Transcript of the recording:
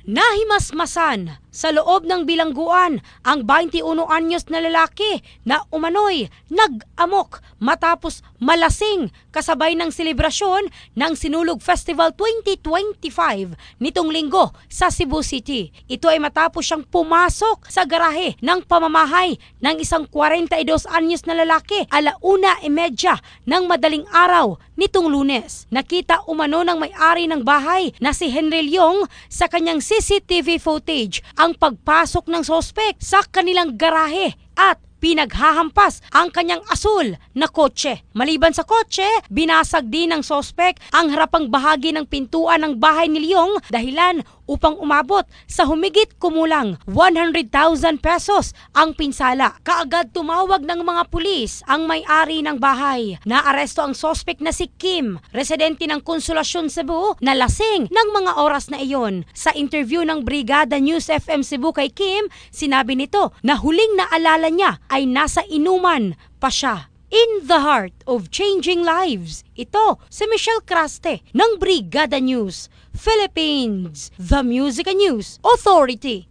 Nahimasmasan sa loob ng bilangguan ang 21 anyos na lalaki na umano'y nag-amok matapos malasing kasabay ng selebrasyon ng Sinulog Festival 2025 nitong linggo sa Cebu City. Ito ay matapos siyang pumasok sa garahe ng pamamahay ng isang 42 anyos na lalaki 1:30 ng madaling araw nitong Lunes. Nakita umano ng may-ari ng bahay na si Henry Leong sa kanyang CCTV footage ang pagpasok ng sospek sa kanilang garahe at pinaghahampas ang kanyang asul na kotse. Maliban sa kotse, binasag din ng sospek ang harapang bahagi ng pintuan ng bahay ni Leong dahilan upang umabot sa humigit kumulang 100,000 pesos ang pinsala. Kaagad tumawag ng mga pulis ang may-ari ng bahay. Naaresto ang sospek na si Kim, residente ng Consolacion, Cebu, na lasing ng mga oras na iyon. Sa interview ng Brigada News FM Cebu kay Kim, sinabi nito na huling naalala niya ay nasa inuman pa siya. In the heart of changing lives, ito si Michelle Craste ng Brigada News Philippines, the Music and News Authority.